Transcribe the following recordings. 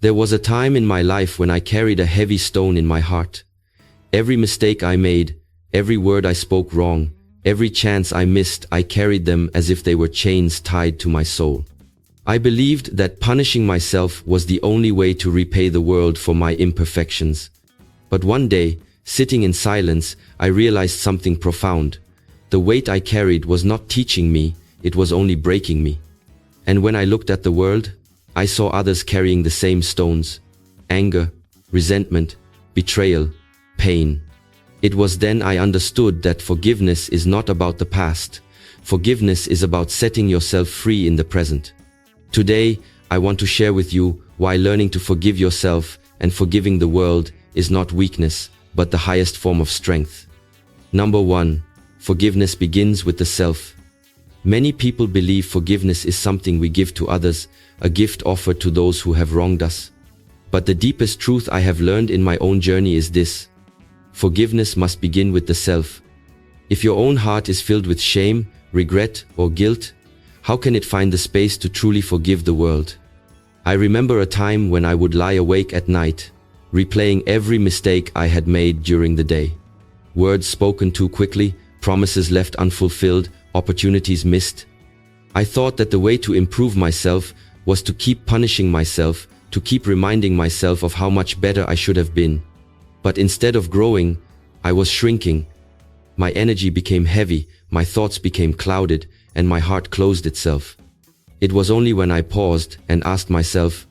There was a time in my life when I carried a heavy stone in my heart. Every mistake I made, every word I spoke wrong, every chance I missed, I carried them as if they were chains tied to my soul. I believed that punishing myself was the only way to repay the world for my imperfections. But one day, sitting in silence, I realized something profound. The weight I carried was not teaching me, it was only breaking me. And when I looked at the world, I saw others carrying the same stones: anger, resentment, betrayal, pain. It was then I understood that forgiveness is not about the past. Forgiveness is about setting yourself free in the present. Today, I want to share with you why learning to forgive yourself and forgiving the world is not weakness, but the highest form of strength. Number 1. Forgiveness begins with the self. Many people believe forgiveness is something we give to others, a gift offered to those who have wronged us. But the deepest truth I have learned in my own journey is this: forgiveness must begin with the self. If your own heart is filled with shame, regret, or guilt, how can it find the space to truly forgive the world? I remember a time when I would lie awake at night, replaying every mistake I had made during the day. Words spoken too quickly, promises left unfulfilled, opportunities missed. I thought that the way to improve myself was to keep punishing myself, to keep reminding myself of how much better I should have been. But instead of growing, I was shrinking. My energy became heavy, my thoughts became clouded, and my heart closed itself. It was only when I paused and asked myself,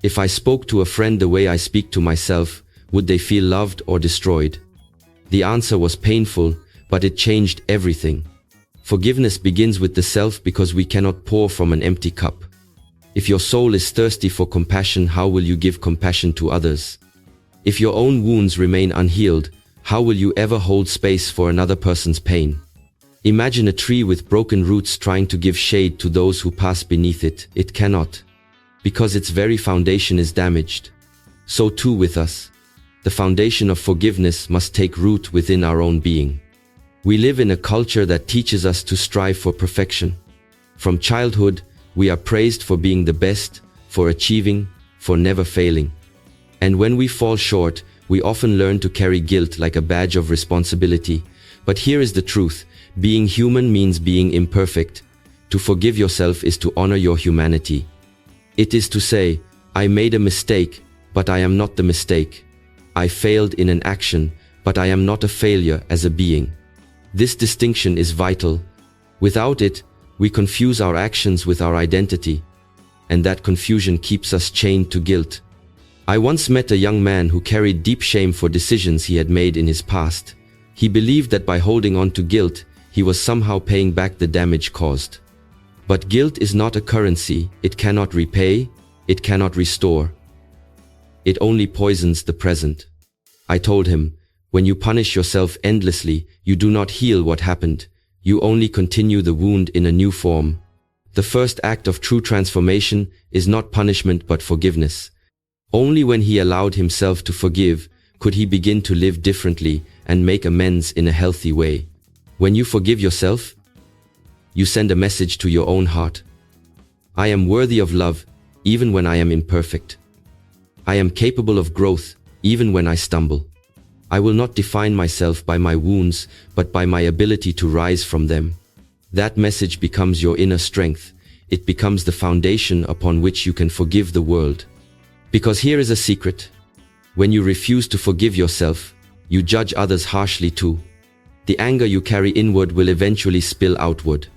if I spoke to a friend the way I speak to myself, would they feel loved or destroyed? The answer was painful, but it changed everything. Forgiveness begins with the self because we cannot pour from an empty cup. If your soul is thirsty for compassion, how will you give compassion to others? If your own wounds remain unhealed, how will you ever hold space for another person's pain? Imagine a tree with broken roots trying to give shade to those who pass beneath it. It cannot, because its very foundation is damaged. So too with us. The foundation of forgiveness must take root within our own being. We live in a culture that teaches us to strive for perfection. From childhood, we are praised for being the best, for achieving, for never failing. And when we fall short, we often learn to carry guilt like a badge of responsibility. But here is the truth: being human means being imperfect. To forgive yourself is to honor your humanity. It is to say, I made a mistake, but I am not the mistake. I failed in an action, but I am not a failure as a being. This distinction is vital. Without it, we confuse our actions with our identity, and that confusion keeps us chained to guilt. I once met a young man who carried deep shame for decisions he had made in his past. He believed that by holding on to guilt, he was somehow paying back the damage caused. But guilt is not a currency. It cannot repay, it cannot restore. It only poisons the present. I told him, when you punish yourself endlessly, you do not heal what happened. You only continue the wound in a new form. The first act of true transformation is not punishment but forgiveness. Only when he allowed himself to forgive could he begin to live differently and make amends in a healthy way. When you forgive yourself, you send a message to your own heart. I am worthy of love, even when I am imperfect. I am capable of growth, even when I stumble. I will not define myself by my wounds, but by my ability to rise from them. That message becomes your inner strength. It becomes the foundation upon which you can forgive the world. Because here is a secret. When you refuse to forgive yourself, you judge others harshly too. The anger you carry inward will eventually spill outward.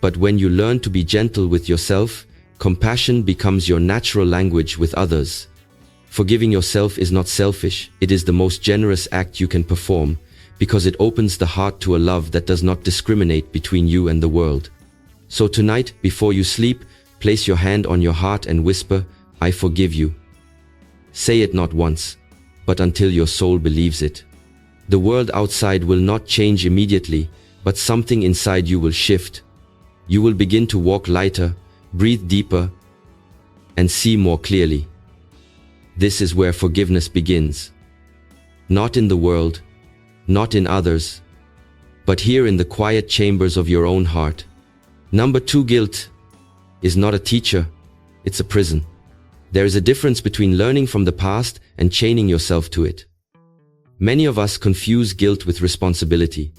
But when you learn to be gentle with yourself, compassion becomes your natural language with others. Forgiving yourself is not selfish, it is the most generous act you can perform, because it opens the heart to a love that does not discriminate between you and the world. So tonight, before you sleep, place your hand on your heart and whisper, I forgive you. Say it not once, but until your soul believes it. The world outside will not change immediately, but something inside you will shift. You will begin to walk lighter, breathe deeper, and see more clearly. This is where forgiveness begins. Not in the world, not in others, but here in the quiet chambers of your own heart. Number 2, guilt is not a teacher, it's a prison. There is a difference between learning from the past and chaining yourself to it. Many of us confuse guilt with responsibility.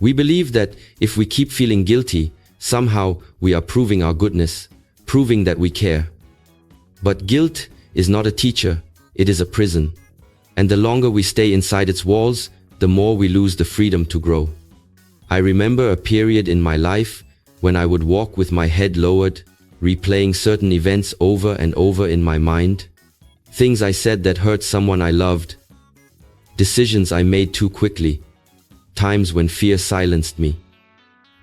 We believe that if we keep feeling guilty, somehow we are proving our goodness, proving that we care. But guilt is not a teacher, it is a prison. And the longer we stay inside its walls, the more we lose the freedom to grow. I remember a period in my life when I would walk with my head lowered, replaying certain events over and over in my mind. Things I said that hurt someone I loved. Decisions I made too quickly. Times when fear silenced me.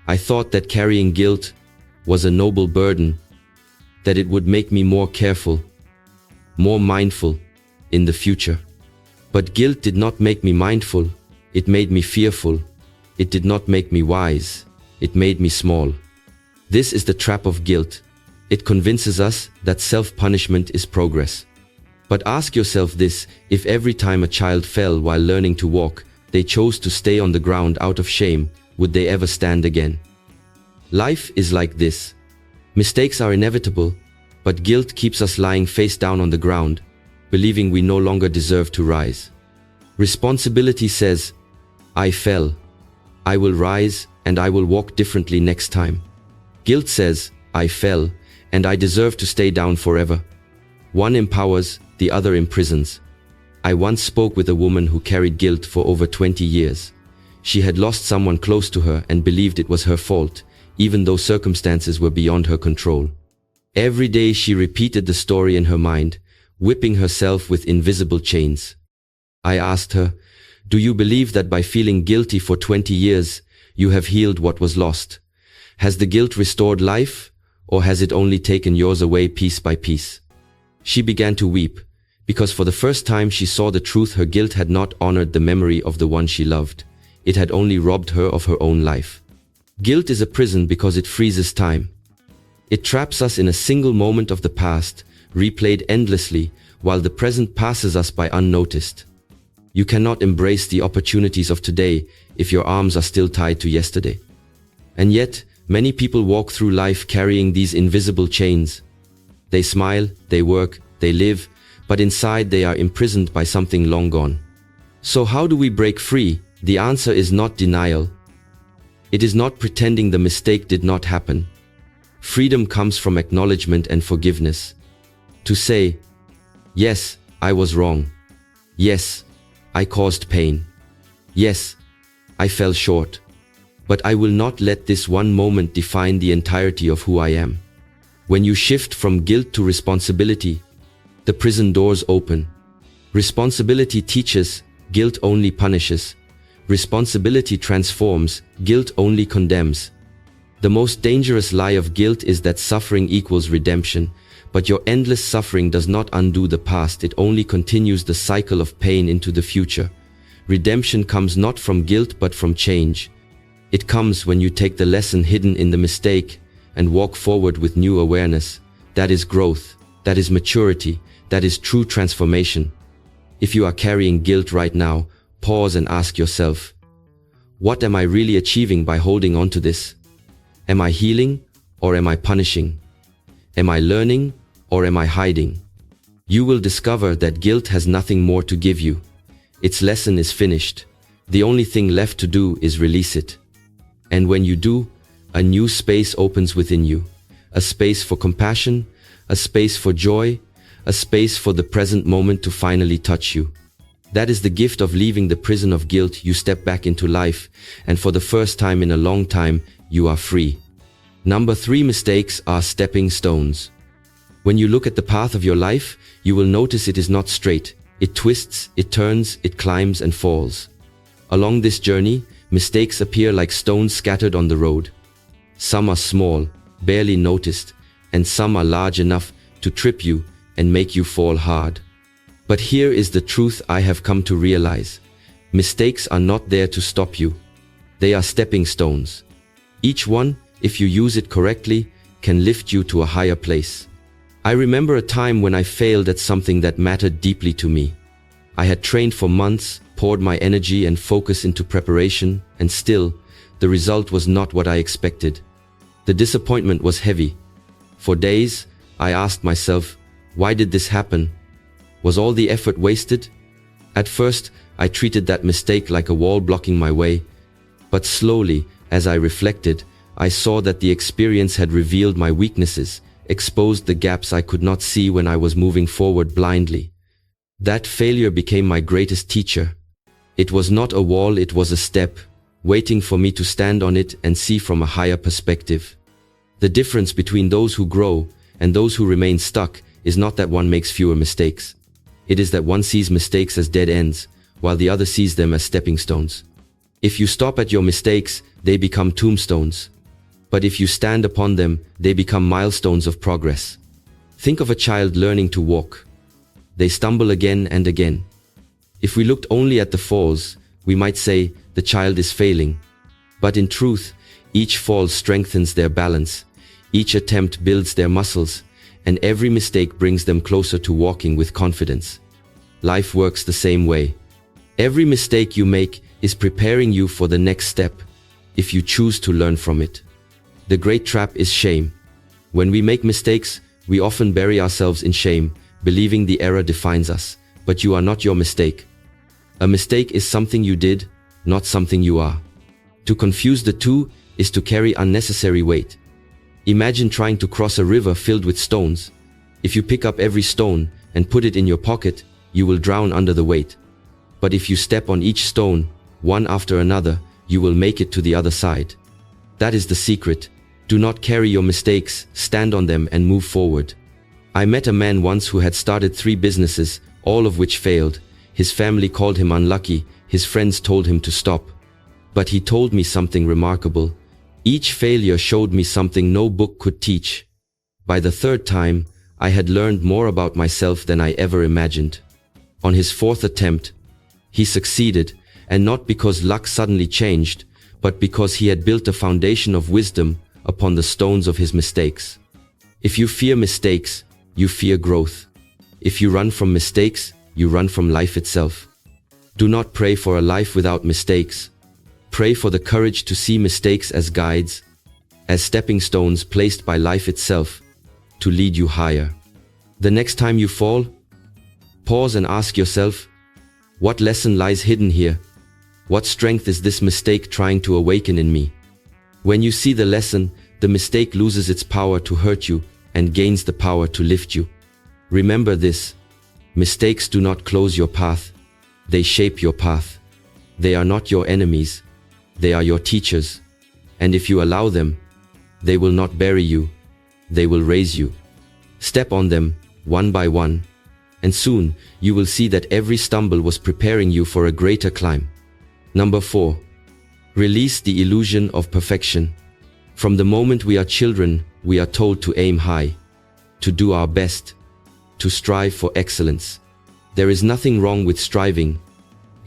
I thought that carrying guilt was a noble burden, that it would make me more careful, more mindful in the future. But guilt did not make me mindful, it made me fearful. It did not make me wise, it made me small. This is the trap of guilt. It convinces us that self-punishment is progress. But ask yourself this: if every time a child fell while learning to walk, they chose to stay on the ground out of shame, would they ever stand again? Life is like this. Mistakes are inevitable, but guilt keeps us lying face down on the ground, believing we no longer deserve to rise. Responsibility says, I fell. I will rise and I will walk differently next time. Guilt says, I fell and I deserve to stay down forever. One empowers, the other imprisons. I once spoke with a woman who carried guilt for over 20 years. She had lost someone close to her and believed it was her fault, even though circumstances were beyond her control. Every day she repeated the story in her mind, whipping herself with invisible chains. I asked her, do you believe that by feeling guilty for 20 years, you have healed what was lost? Has the guilt restored life, or has it only taken yours away piece by piece? She began to weep, because for the first time she saw the truth: her guilt had not honored the memory of the one she loved. It had only robbed her of her own life. Guilt is a prison because it freezes time. It traps us in a single moment of the past, replayed endlessly, while the present passes us by unnoticed. You cannot embrace the opportunities of today if your arms are still tied to yesterday. And yet, many people walk through life carrying these invisible chains. They smile, they work, they live, but inside they are imprisoned by something long gone. So how do we break free? The answer is not denial. It is not pretending the mistake did not happen. Freedom comes from acknowledgement and forgiveness. To say, yes, I was wrong. Yes, I caused pain. Yes, I fell short. But I will not let this one moment define the entirety of who I am. When you shift from guilt to responsibility, the prison doors open. Responsibility teaches, guilt only punishes. Responsibility transforms, guilt only condemns. The most dangerous lie of guilt is that suffering equals redemption, but your endless suffering does not undo the past, it only continues the cycle of pain into the future. Redemption comes not from guilt but from change. It comes when you take the lesson hidden in the mistake and walk forward with new awareness. That is growth, that is maturity, that is true transformation. If you are carrying guilt right now, pause and ask yourself, what am I really achieving by holding on to this? Am I healing or am I punishing? Am I learning or am I hiding? You will discover that guilt has nothing more to give you. Its lesson is finished. The only thing left to do is release it. And when you do, a new space opens within you. A space for compassion, a space for joy, a space for the present moment to finally touch you. That is the gift of leaving the prison of guilt. You step back into life, and for the first time in a long time, you are free. Number 3, mistakes are stepping stones. When you look at the path of your life, you will notice it is not straight. It twists, it turns, it climbs and falls. Along this journey, mistakes appear like stones scattered on the road. Some are small, barely noticed, and some are large enough to trip you and make you fall hard. But here is the truth I have come to realize. Mistakes are not there to stop you. They are stepping stones. Each one, if you use it correctly, can lift you to a higher place. I remember a time when I failed at something that mattered deeply to me. I had trained for months, poured my energy and focus into preparation, and still, the result was not what I expected. The disappointment was heavy. For days, I asked myself, Why did this happen? Was all the effort wasted? At first, I treated that mistake like a wall blocking my way, but slowly, as I reflected, I saw that the experience had revealed my weaknesses, exposed the gaps I could not see when I was moving forward blindly. That failure became my greatest teacher. It was not a wall, it was a step, waiting for me to stand on it and see from a higher perspective. The difference between those who grow and those who remain stuck is not that one makes fewer mistakes. It is that one sees mistakes as dead ends, while the other sees them as stepping stones. If you stop at your mistakes, they become tombstones. But if you stand upon them, they become milestones of progress. Think of a child learning to walk. They stumble again and again. If we looked only at the falls, we might say the child is failing. But in truth, each fall strengthens their balance, each attempt builds their muscles, and every mistake brings them closer to walking with confidence. Life works the same way. Every mistake you make is preparing you for the next step, if you choose to learn from it. The great trap is shame. When we make mistakes, we often bury ourselves in shame, believing the error defines us, but you are not your mistake. A mistake is something you did, not something you are. To confuse the two is to carry unnecessary weight. Imagine trying to cross a river filled with stones. If you pick up every stone and put it in your pocket, you will drown under the weight. But if you step on each stone, one after another, you will make it to the other side. That is the secret. Do not carry your mistakes, stand on them and move forward. I met a man once who had started 3 businesses, all of which failed. His family called him unlucky, his friends told him to stop. But he told me something remarkable. Each failure showed me something no book could teach. By the 3rd time, I had learned more about myself than I ever imagined. On his 4th attempt, he succeeded, and not because luck suddenly changed, but because he had built a foundation of wisdom upon the stones of his mistakes. If you fear mistakes, you fear growth. If you run from mistakes, you run from life itself. Do not pray for a life without mistakes. Pray for the courage to see mistakes as guides, as stepping stones placed by life itself to lead you higher. The next time you fall, pause and ask yourself, what lesson lies hidden here? What strength is this mistake trying to awaken in me? When you see the lesson, the mistake loses its power to hurt you and gains the power to lift you. Remember this: mistakes do not close your path, they shape your path. They are not your enemies, they are your teachers. And if you allow them, they will not bury you, they will raise you. Step on them, one by one, and soon you will see that every stumble was preparing you for a greater climb. Number 4. Release the illusion of perfection. From the moment we are children, we are told to aim high, to do our best, to strive for excellence. There is nothing wrong with striving.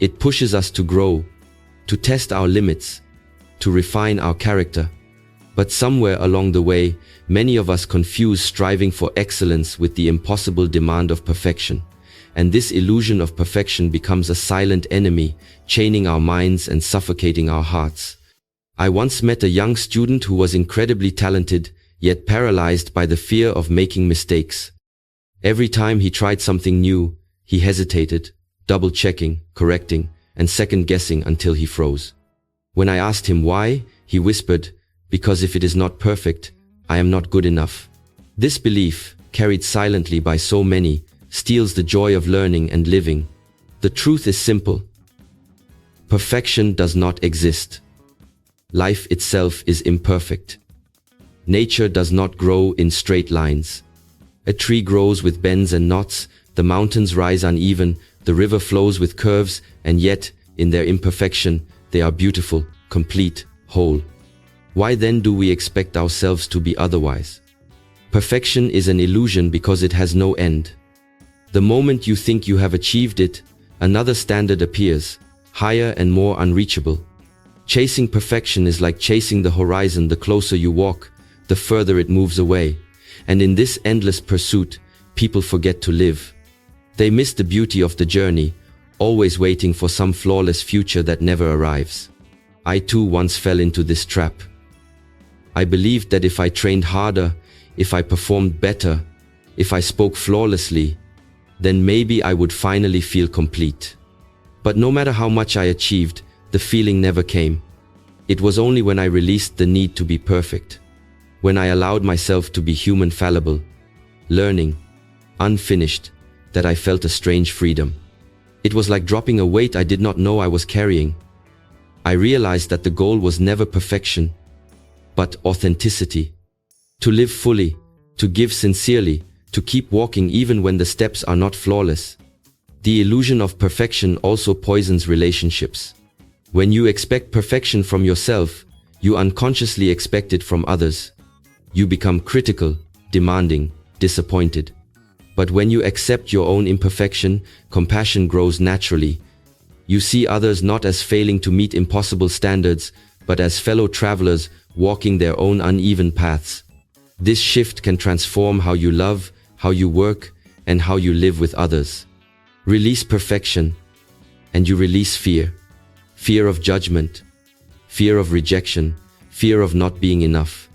It pushes us to grow, to test our limits, to refine our character. But somewhere along the way, many of us confuse striving for excellence with the impossible demand of perfection. And this illusion of perfection becomes a silent enemy, chaining our minds and suffocating our hearts. I once met a young student who was incredibly talented, yet paralyzed by the fear of making mistakes. Every time he tried something new, he hesitated, double-checking, correcting, and second-guessing until he froze. When I asked him why, he whispered, "Because if it is not perfect, I am not good enough." This belief, carried silently by so many, steals the joy of learning and living. The truth is simple. Perfection does not exist. Life itself is imperfect. Nature does not grow in straight lines. A tree grows with bends and knots, the mountains rise uneven, the river flows with curves, and yet, in their imperfection, they are beautiful, complete, whole. Why then do we expect ourselves to be otherwise? Perfection is an illusion because it has no end. The moment you think you have achieved it, another standard appears, higher and more unreachable. Chasing perfection is like chasing the horizon. The closer you walk, the further it moves away. And in this endless pursuit, people forget to live. They miss the beauty of the journey, always waiting for some flawless future that never arrives. I too once fell into this trap. I believed that if I trained harder, if I performed better, if I spoke flawlessly, then maybe I would finally feel complete. But no matter how much I achieved, the feeling never came. It was only when I released the need to be perfect, when I allowed myself to be human, fallible, learning, unfinished, that I felt a strange freedom. It was like dropping a weight I did not know I was carrying. I realized that the goal was never perfection, but authenticity. To live fully, to give sincerely, to keep walking even when the steps are not flawless. The illusion of perfection also poisons relationships. When you expect perfection from yourself, you unconsciously expect it from others. You become critical, demanding, disappointed. But when you accept your own imperfection, compassion grows naturally. You see others not as failing to meet impossible standards, but as fellow travelers walking their own uneven paths. This shift can transform how you love, how you work, and how you live with others. Release perfection, and you release fear. Fear of judgment, fear of rejection, fear of not being enough.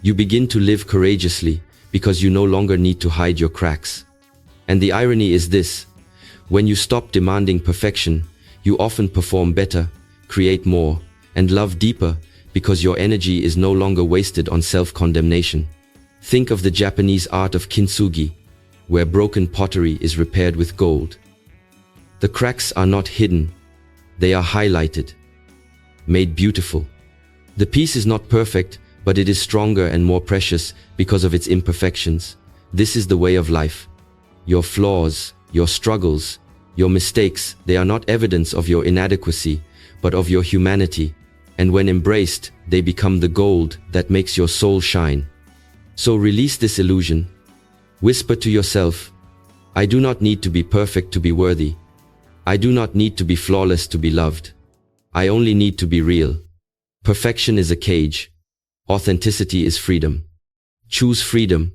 You begin to live courageously because you no longer need to hide your cracks. And the irony is this: when you stop demanding perfection, you often perform better, create more, and love deeper because your energy is no longer wasted on self-condemnation. Think of the Japanese art of kintsugi, where broken pottery is repaired with gold. The cracks are not hidden, they are highlighted, made beautiful. The piece is not perfect, but it is stronger and more precious because of its imperfections. This is the way of life. Your flaws, your struggles, your mistakes, they are not evidence of your inadequacy, but of your humanity. And when embraced, they become the gold that makes your soul shine. So release this illusion. Whisper to yourself, I do not need to be perfect to be worthy. I do not need to be flawless to be loved. I only need to be real. Perfection is a cage. Authenticity is freedom. Choose freedom.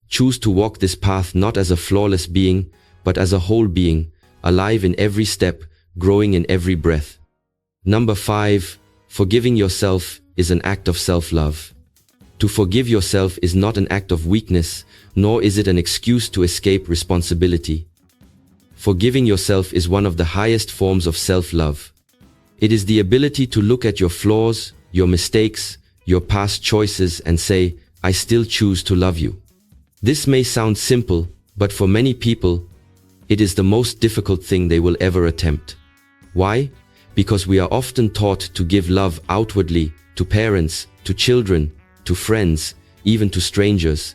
Choose to walk this path not as a flawless being, but as a whole being, alive in every step, growing in every breath. Number 5, forgiving yourself is an act of self-love. To forgive yourself is not an act of weakness, nor is it an excuse to escape responsibility. Forgiving yourself is one of the highest forms of self-love. It is the ability to look at your flaws, your mistakes, your past choices and say, I still choose to love you. This may sound simple, but for many people, it is the most difficult thing they will ever attempt. Why? Because we are often taught to give love outwardly, to parents, to children, to friends, even to strangers.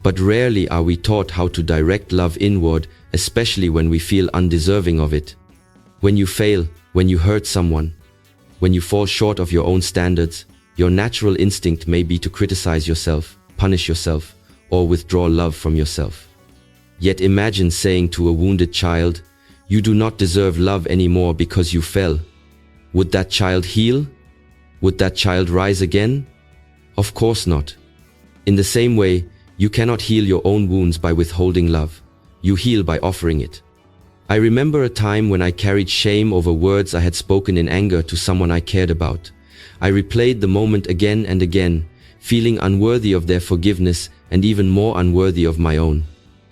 But rarely are we taught how to direct love inward, especially when we feel undeserving of it. When you fail, when you hurt someone, when you fall short of your own standards, your natural instinct may be to criticize yourself, punish yourself, or withdraw love from yourself. Yet imagine saying to a wounded child, you do not deserve love anymore because you fell. Would that child heal? Would that child rise again? Of course not. In the same way, you cannot heal your own wounds by withholding love. You heal by offering it. I remember a time when I carried shame over words I had spoken in anger to someone I cared about. I replayed the moment again and again, feeling unworthy of their forgiveness and even more unworthy of my own.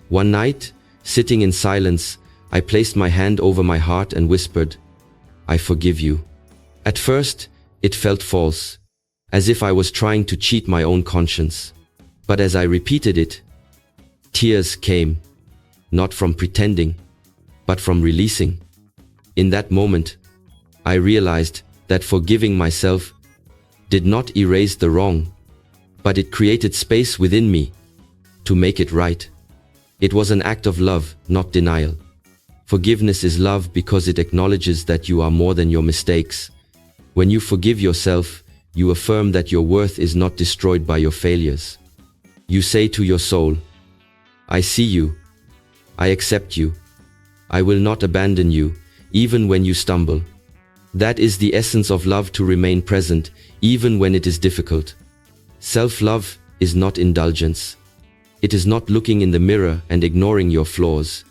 One night, sitting in silence, I placed my hand over my heart and whispered, I forgive you. At first, it felt false, as if I was trying to cheat my own conscience. But as I repeated it, tears came, not from pretending, but from releasing. In that moment, I realized that forgiving myself did not erase the wrong, but it created space within me to make it right. It was an act of love, not denial. Forgiveness is love because it acknowledges that you are more than your mistakes. When you forgive yourself, you affirm that your worth is not destroyed by your failures. You say to your soul, I see you, I accept you, I will not abandon you, even when you stumble. That is the essence of love, to remain present, even when it is difficult. Self-love is not indulgence. It is not looking in the mirror and ignoring your flaws.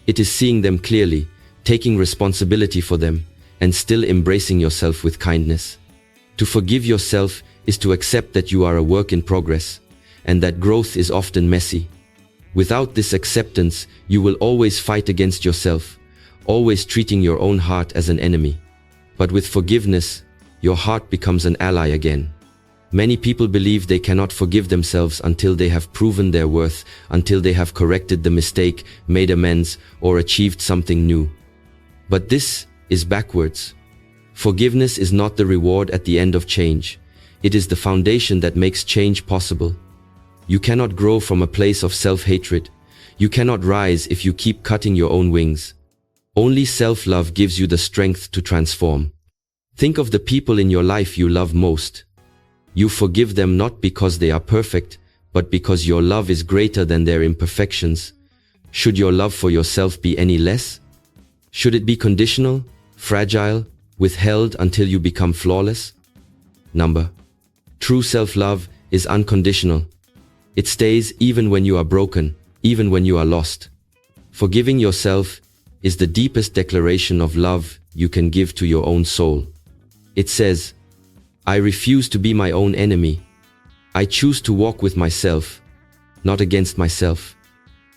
It is seeing them clearly, taking responsibility for them, and still embracing yourself with kindness. To forgive yourself is to accept that you are a work in progress, and that growth is often messy. Without this acceptance, you will always fight against yourself, always treating your own heart as an enemy. But with forgiveness, your heart becomes an ally again. Many people believe they cannot forgive themselves until they have proven their worth, until they have corrected the mistake, made amends, or achieved something new. But this is backwards. Forgiveness is not the reward at the end of change. It is the foundation that makes change possible. You cannot grow from a place of self-hatred. You cannot rise if you keep cutting your own wings. Only self-love gives you the strength to transform. Think of the people in your life you love most. You forgive them not because they are perfect, but because your love is greater than their imperfections. Should your love for yourself be any less? Should it be conditional, fragile, withheld until you become flawless? True self-love is unconditional. It stays even when you are broken, even when you are lost. Forgiving yourself is the deepest declaration of love you can give to your own soul. It says, I refuse to be my own enemy. I choose to walk with myself, not against myself.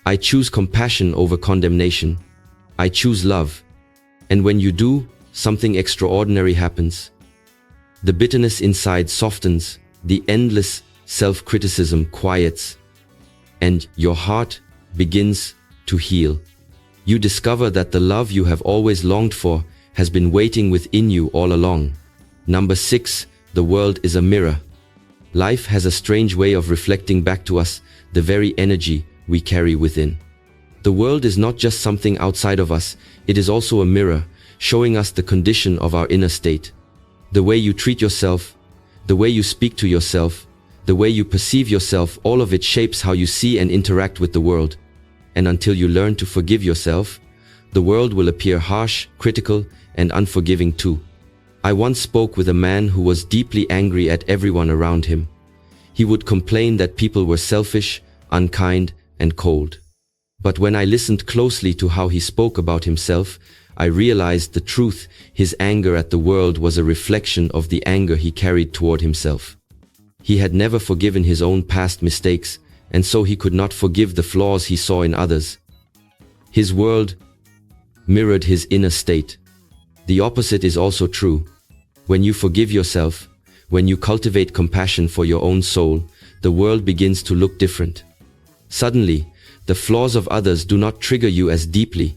I choose compassion over condemnation. I choose love. And when you do, something extraordinary happens. The bitterness inside softens, the endless self-criticism quiets, and your heart begins to heal. You discover that the love you have always longed for has been waiting within you all along. 6, the world is a mirror. Life has a strange way of reflecting back to us the very energy we carry within. The world is not just something outside of us, it is also a mirror, showing us the condition of our inner state. The way you treat yourself, the way you speak to yourself, the way you perceive yourself, all of it shapes how you see and interact with the world. And until you learn to forgive yourself, the world will appear harsh, critical, and unforgiving too. I once spoke with a man who was deeply angry at everyone around him. He would complain that people were selfish, unkind, and cold. But when I listened closely to how he spoke about himself, I realized the truth. His anger at the world was a reflection of the anger he carried toward himself. He had never forgiven his own past mistakes, and so he could not forgive the flaws he saw in others. His world mirrored his inner state. The opposite is also true. When you forgive yourself, when you cultivate compassion for your own soul, the world begins to look different. Suddenly, the flaws of others do not trigger you as deeply.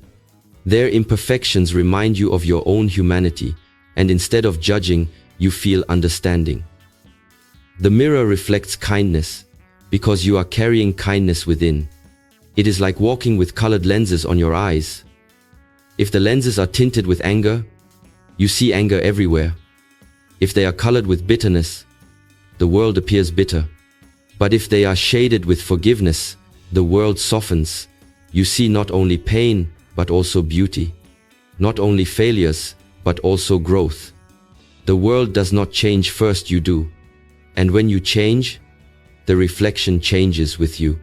Their imperfections remind you of your own humanity, and instead of judging, you feel understanding. The mirror reflects kindness, because you are carrying kindness within. It is like walking with colored lenses on your eyes. If the lenses are tinted with anger, you see anger everywhere. If they are colored with bitterness, the world appears bitter. But if they are shaded with forgiveness, the world softens. You see not only pain, but also beauty. Not only failures, but also growth. The world does not change first, you do. And when you change, the reflection changes with you.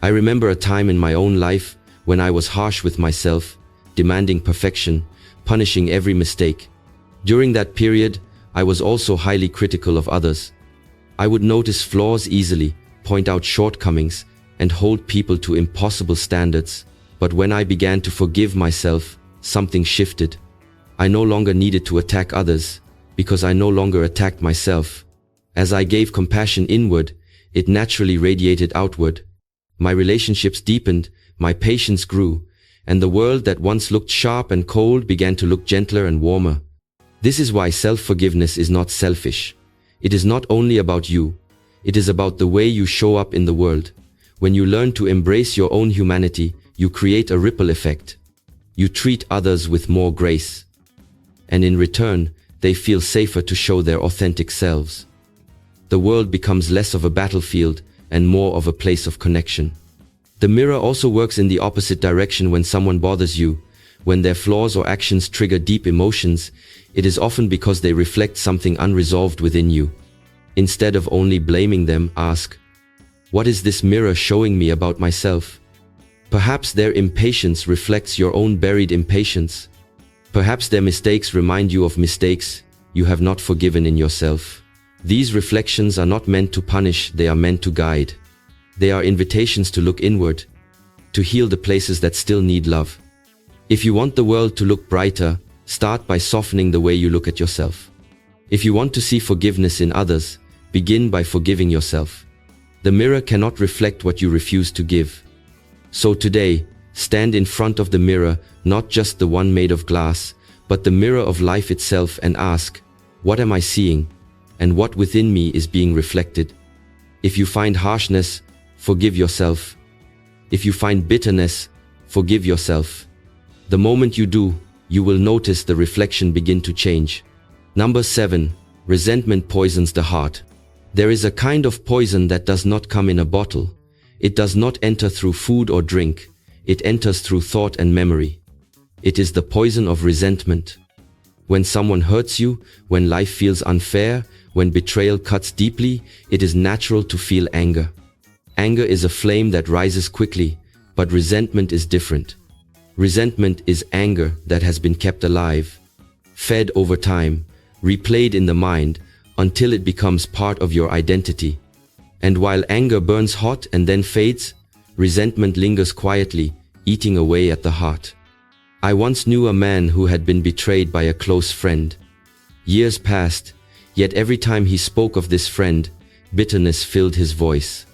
I remember a time in my own life when I was harsh with myself, demanding perfection, punishing every mistake. During that period, I was also highly critical of others. I would notice flaws easily, point out shortcomings, and hold people to impossible standards. But when I began to forgive myself, something shifted. I no longer needed to attack others, because I no longer attacked myself. As I gave compassion inward, it naturally radiated outward. My relationships deepened, my patience grew, and the world that once looked sharp and cold began to look gentler and warmer. This is why self-forgiveness is not selfish. It is not only about you. It is about the way you show up in the world. When you learn to embrace your own humanity, you create a ripple effect. You treat others with more grace. And in return, they feel safer to show their authentic selves. The world becomes less of a battlefield and more of a place of connection. The mirror also works in the opposite direction. When someone bothers you, when their flaws or actions trigger deep emotions, it is often because they reflect something unresolved within you. Instead of only blaming them, ask, what is this mirror showing me about myself? Perhaps their impatience reflects your own buried impatience. Perhaps their mistakes remind you of mistakes you have not forgiven in yourself. These reflections are not meant to punish, they are meant to guide. They are invitations to look inward, to heal the places that still need love. If you want the world to look brighter, start by softening the way you look at yourself. If you want to see forgiveness in others, begin by forgiving yourself. The mirror cannot reflect what you refuse to give. So today, stand in front of the mirror, not just the one made of glass, but the mirror of life itself, and ask, what am I seeing? And what within me is being reflected? If you find harshness, forgive yourself. If you find bitterness, forgive yourself. The moment you do, you will notice the reflection begin to change. Number 7. Resentment poisons the heart. There is a kind of poison that does not come in a bottle. It does not enter through food or drink. It enters through thought and memory. It is the poison of resentment. When someone hurts you, when life feels unfair, when betrayal cuts deeply, it is natural to feel anger. Anger is a flame that rises quickly, but resentment is different. Resentment is anger that has been kept alive, fed over time, replayed in the mind, until it becomes part of your identity. And while anger burns hot and then fades, resentment lingers quietly, eating away at the heart. I once knew a man who had been betrayed by a close friend. Years passed, yet every time he spoke of this friend, bitterness filled his voice.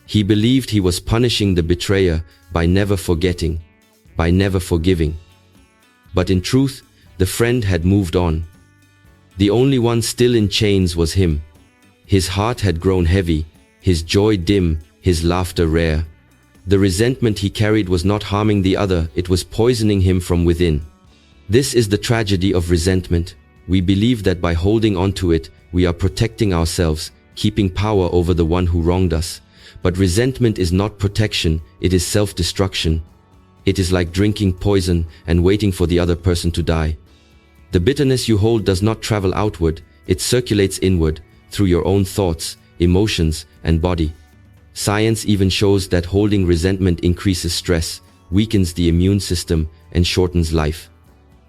He believed he was punishing the betrayer by never forgetting, by never forgiving. But in truth, the friend had moved on. The only one still in chains was him. His heart had grown heavy, his joy dim, his laughter rare. The resentment he carried was not harming the other, it was poisoning him from within. This is the tragedy of resentment. We believe that by holding on to it, we are protecting ourselves, keeping power over the one who wronged us. But resentment is not protection, it is self-destruction. It is like drinking poison and waiting for the other person to die. The bitterness you hold does not travel outward, it circulates inward, through your own thoughts, emotions, and body. Science even shows that holding resentment increases stress, weakens the immune system, and shortens life.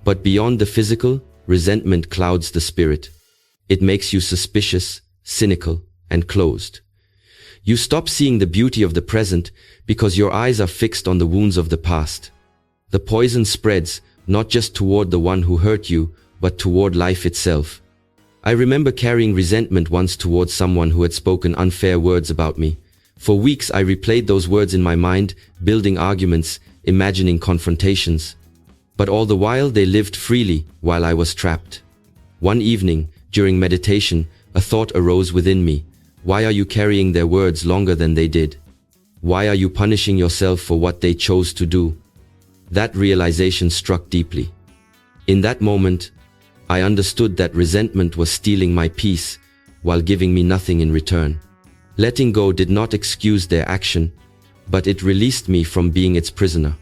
But beyond the physical, resentment clouds the spirit. It makes you suspicious, cynical, and closed. You stop seeing the beauty of the present because your eyes are fixed on the wounds of the past. The poison spreads, not just toward the one who hurt you, but toward life itself. I remember carrying resentment once towards someone who had spoken unfair words about me. For weeks I replayed those words in my mind, building arguments, imagining confrontations. But all the while they lived freely while I was trapped. One evening, during meditation, a thought arose within me. Why are you carrying their words longer than they did? Why are you punishing yourself for what they chose to do? That realization struck deeply. In that moment, I understood that resentment was stealing my peace while giving me nothing in return. Letting go did not excuse their action, but it released me from being its prisoner.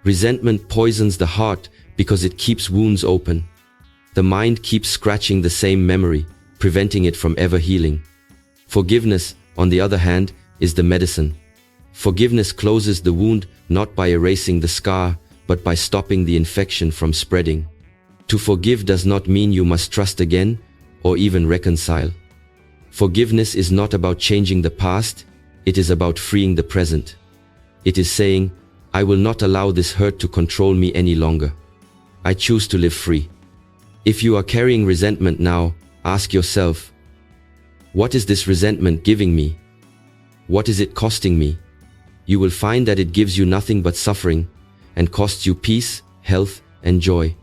Resentment poisons the heart because it keeps wounds open. The mind keeps scratching the same memory, preventing it from ever healing. Forgiveness, on the other hand, is the medicine. Forgiveness closes the wound not by erasing the scar, but by stopping the infection from spreading. To forgive does not mean you must trust again or even reconcile. Forgiveness is not about changing the past, it is about freeing the present. It is saying, I will not allow this hurt to control me any longer. I choose to live free. If you are carrying resentment now, ask yourself, what is this resentment giving me? What is it costing me? You will find that it gives you nothing but suffering and costs you peace, health, and joy.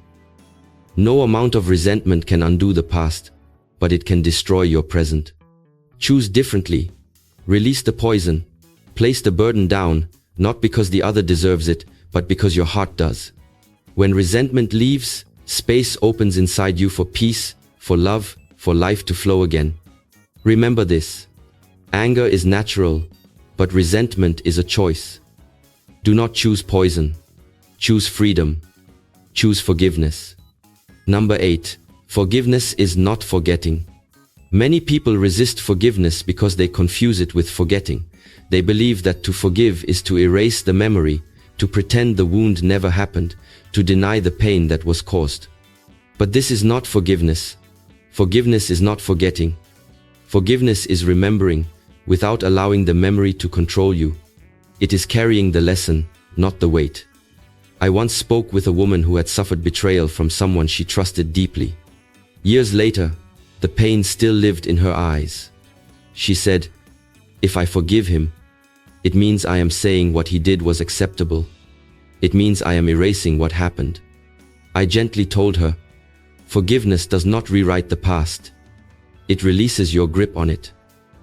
No amount of resentment can undo the past, but it can destroy your present. Choose differently. Release the poison. Place the burden down, not because the other deserves it, but because your heart does. When resentment leaves, space opens inside you for peace, for love, for life to flow again. Remember this. Anger is natural, but resentment is a choice. Do not choose poison. Choose freedom. Choose forgiveness. Number 8. Forgiveness is not forgetting. Many people resist forgiveness because they confuse it with forgetting. They believe that to forgive is to erase the memory, to pretend the wound never happened, to deny the pain that was caused. But this is not forgiveness. Forgiveness is not forgetting. Forgiveness is remembering, without allowing the memory to control you. It is carrying the lesson, not the weight. I once spoke with a woman who had suffered betrayal from someone she trusted deeply. Years later, the pain still lived in her eyes. She said, "If I forgive him, it means I am saying what he did was acceptable. It means I am erasing what happened." I gently told her, "Forgiveness does not rewrite the past. It releases your grip on it.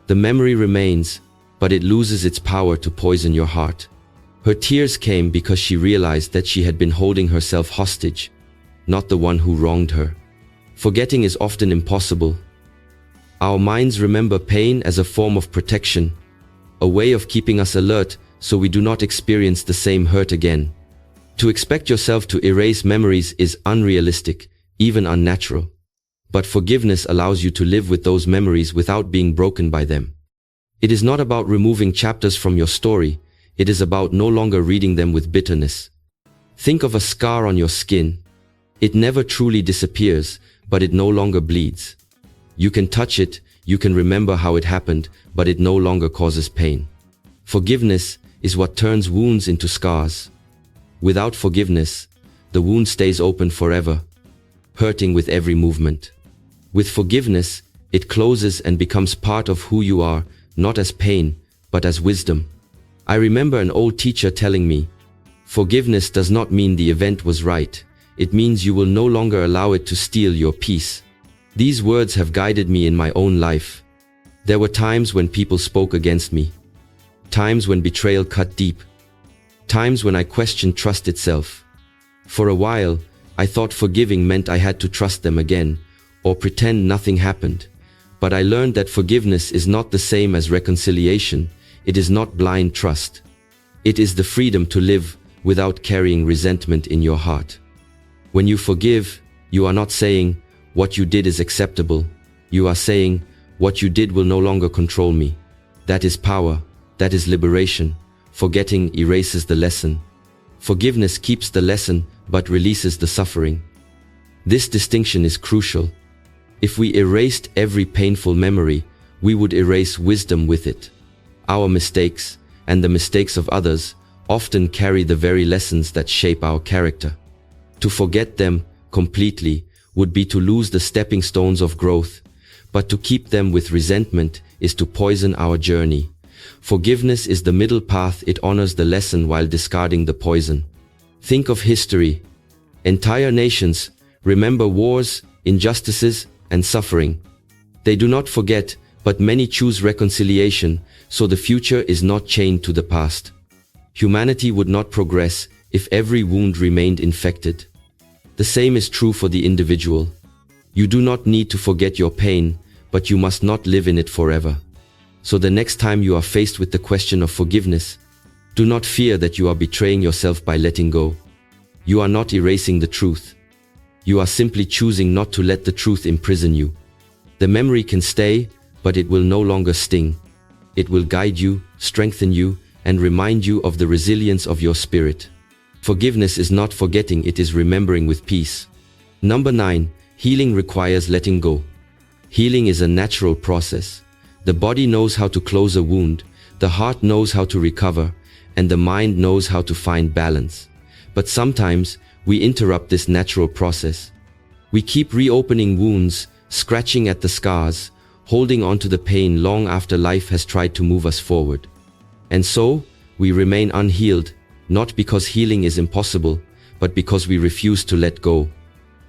The memory remains, but it loses its power to poison your heart." Her tears came because she realized that she had been holding herself hostage, not the one who wronged her. Forgetting is often impossible. Our minds remember pain as a form of protection, a way of keeping us alert so we do not experience the same hurt again. To expect yourself to erase memories is unrealistic, even unnatural. But forgiveness allows you to live with those memories without being broken by them. It is not about removing chapters from your story. It is about no longer reading them with bitterness. Think of a scar on your skin. It never truly disappears, but it no longer bleeds. You can touch it, you can remember how it happened, but it no longer causes pain. Forgiveness is what turns wounds into scars. Without forgiveness, the wound stays open forever, hurting with every movement. With forgiveness, it closes and becomes part of who you are, not as pain, but as wisdom. I remember an old teacher telling me, "Forgiveness does not mean the event was right. It means you will no longer allow it to steal your peace." These words have guided me in my own life. There were times when people spoke against me, times when betrayal cut deep, times when I questioned trust itself. For a while, I thought forgiving meant I had to trust them again, or pretend nothing happened. But I learned that forgiveness is not the same as reconciliation. It is not blind trust. It is the freedom to live without carrying resentment in your heart. When you forgive, you are not saying, "What you did is acceptable." You are saying, "What you did will no longer control me." That is power. That is liberation. Forgetting erases the lesson. Forgiveness keeps the lesson, but releases the suffering. This distinction is crucial. If we erased every painful memory, we would erase wisdom with it. Our mistakes, and the mistakes of others, often carry the very lessons that shape our character. To forget them completely would be to lose the stepping stones of growth, but to keep them with resentment is to poison our journey. Forgiveness is the middle path. It honors the lesson while discarding the poison. Think of history. Entire nations remember wars, injustices, and suffering. They do not forget, but many choose reconciliation, so the future is not chained to the past. Humanity would not progress if every wound remained infected. The same is true for the individual. You do not need to forget your pain, but you must not live in it forever. So the next time you are faced with the question of forgiveness, do not fear that you are betraying yourself by letting go. You are not erasing the truth. You are simply choosing not to let the truth imprison you. The memory can stay, but it will no longer sting. It will guide you, strengthen you, and remind you of the resilience of your spirit. Forgiveness is not forgetting, it is remembering with peace. Number 9, healing requires letting go. Healing is a natural process. The body knows how to close a wound, the heart knows how to recover, and the mind knows how to find balance. But sometimes, we interrupt this natural process. We keep reopening wounds, scratching at the scars, holding on to the pain long after life has tried to move us forward. And so, we remain unhealed, not because healing is impossible, but because we refuse to let go.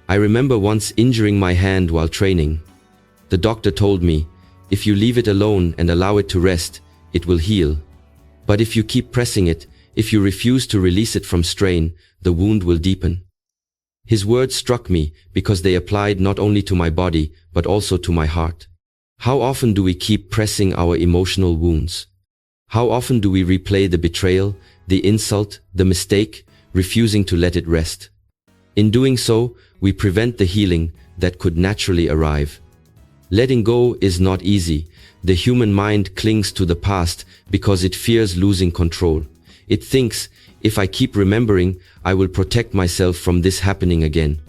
I remember once injuring my hand while training. The doctor told me, if you leave it alone and allow it to rest, it will heal. But if you keep pressing it, if you refuse to release it from strain, the wound will deepen. His words struck me because they applied not only to my body, but also to my heart. How often do we keep pressing our emotional wounds? How often do we replay the betrayal, the insult, the mistake, refusing to let it rest? In doing so, we prevent the healing that could naturally arrive. Letting go is not easy. The human mind clings to the past because it fears losing control. It thinks, if I keep remembering, I will protect myself from this happening again.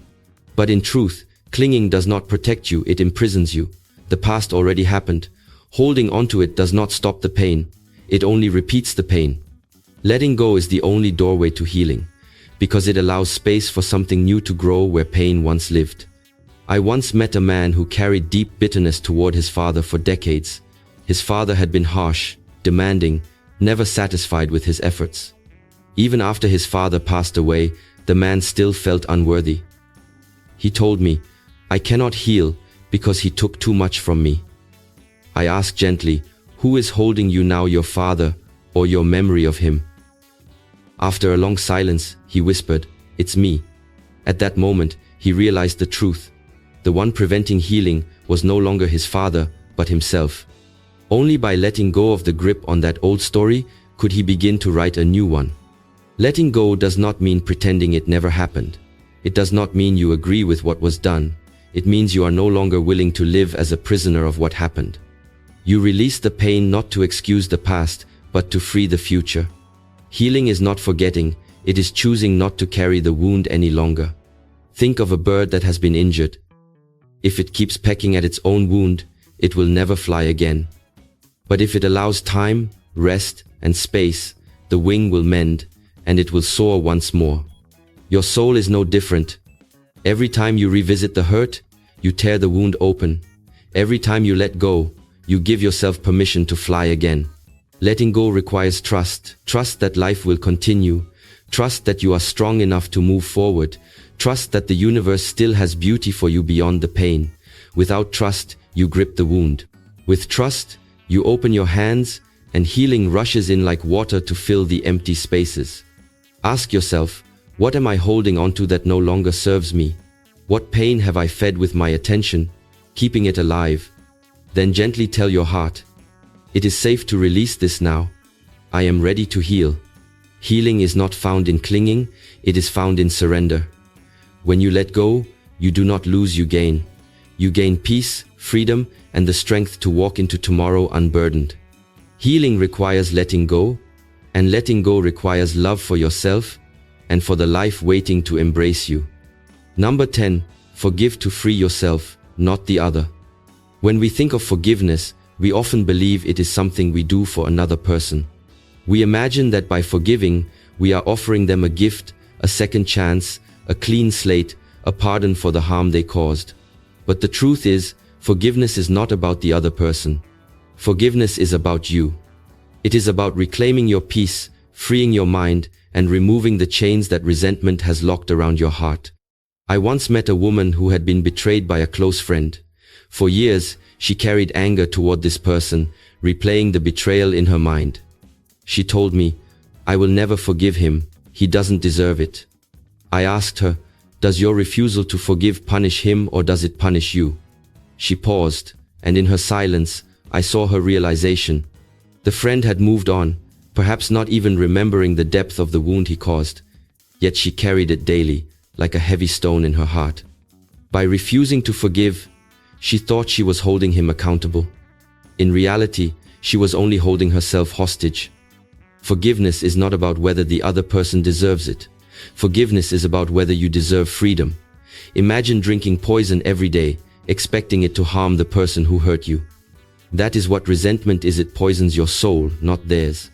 But in truth, clinging does not protect you, it imprisons you. The past already happened. Holding onto it does not stop the pain. It only repeats the pain. Letting go is the only doorway to healing, because it allows space for something new to grow where pain once lived. I once met a man who carried deep bitterness toward his father for decades. His father had been harsh, demanding, never satisfied with his efforts. Even after his father passed away, the man still felt unworthy. He told me, "I cannot heal because he took too much from me." I asked gently, "Who is holding you now, your father or your memory of him?" After a long silence, he whispered, "It's me." At that moment, he realized the truth. The one preventing healing was no longer his father, but himself. Only by letting go of the grip on that old story could he begin to write a new one. Letting go does not mean pretending it never happened. It does not mean you agree with what was done. It means you are no longer willing to live as a prisoner of what happened. You release the pain not to excuse the past, but to free the future. Healing is not forgetting, it is choosing not to carry the wound any longer. Think of a bird that has been injured. If it keeps pecking at its own wound, it will never fly again. But if it allows time, rest, and space, the wing will mend, and it will soar once more. Your soul is no different. Every time you revisit the hurt, you tear the wound open. Every time you let go, you give yourself permission to fly again. Letting go requires trust. Trust that life will continue. Trust that you are strong enough to move forward. Trust that the universe still has beauty for you beyond the pain. Without trust, you grip the wound. With trust, you open your hands, and healing rushes in like water to fill the empty spaces. Ask yourself, what am I holding onto that no longer serves me? What pain have I fed with my attention, keeping it alive? Then gently tell your heart, it is safe to release this now. I am ready to heal. Healing is not found in clinging, it is found in surrender. When you let go, you do not lose, you gain. You gain peace, freedom, and the strength to walk into tomorrow unburdened. Healing requires letting go, and letting go requires love for yourself and for the life waiting to embrace you. Number 10, forgive to free yourself, not the other. When we think of forgiveness, we often believe it is something we do for another person. We imagine that by forgiving, we are offering them a gift, a second chance, a clean slate, a pardon for the harm they caused. But the truth is, forgiveness is not about the other person. Forgiveness is about you. It is about reclaiming your peace, freeing your mind, and removing the chains that resentment has locked around your heart. I once met a woman who had been betrayed by a close friend. For years, she carried anger toward this person, replaying the betrayal in her mind. She told me, "I will never forgive him, he doesn't deserve it." I asked her, "Does your refusal to forgive punish him or does it punish you?" She paused, and in her silence, I saw her realization. The friend had moved on, perhaps not even remembering the depth of the wound he caused, yet she carried it daily, like a heavy stone in her heart. By refusing to forgive, she thought she was holding him accountable. In reality, she was only holding herself hostage. Forgiveness is not about whether the other person deserves it. Forgiveness is about whether you deserve freedom. Imagine drinking poison every day, expecting it to harm the person who hurt you. That is what resentment is. It poisons your soul, not theirs.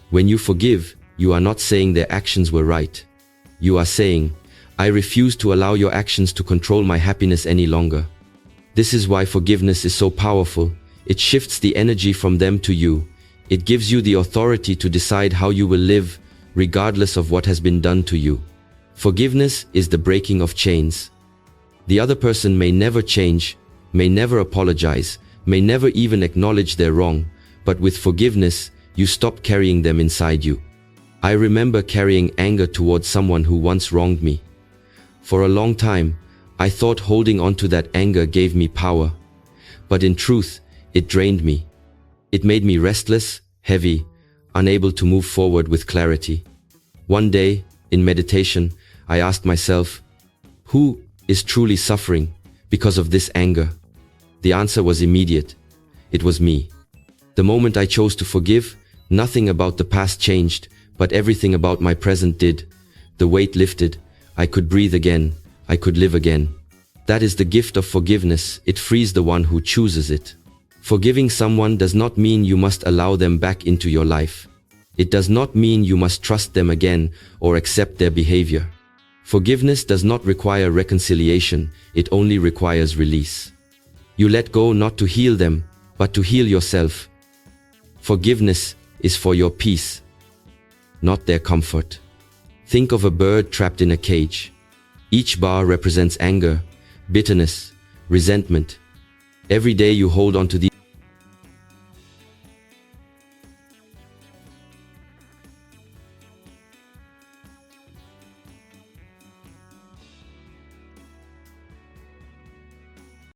When you forgive, you are not saying their actions were right. You are saying, "I refuse to allow your actions to control my happiness any longer." This is why forgiveness is so powerful. It shifts the energy from them to you. It gives you the authority to decide how you will live, regardless of what has been done to you. Forgiveness is the breaking of chains. The other person may never change, may never apologize, may never even acknowledge their wrong, but with forgiveness, you stop carrying them inside you. I remember carrying anger towards someone who once wronged me. For a long time, I thought holding on to that anger gave me power. But in truth, it drained me. It made me restless, heavy, unable to move forward with clarity. One day, in meditation, I asked myself, who is truly suffering because of this anger? The answer was immediate. It was me. The moment I chose to forgive, nothing about the past changed, but everything about my present did. The weight lifted. I could breathe again. I could live again. That is the gift of forgiveness. It frees the one who chooses it. Forgiving someone does not mean you must allow them back into your life. It does not mean you must trust them again or accept their behavior. Forgiveness does not require reconciliation, it only requires release. You let go not to heal them, but to heal yourself. Forgiveness is for your peace, not their comfort. Think of a bird trapped in a cage. Each bar represents anger, bitterness, resentment. Every day you hold on to these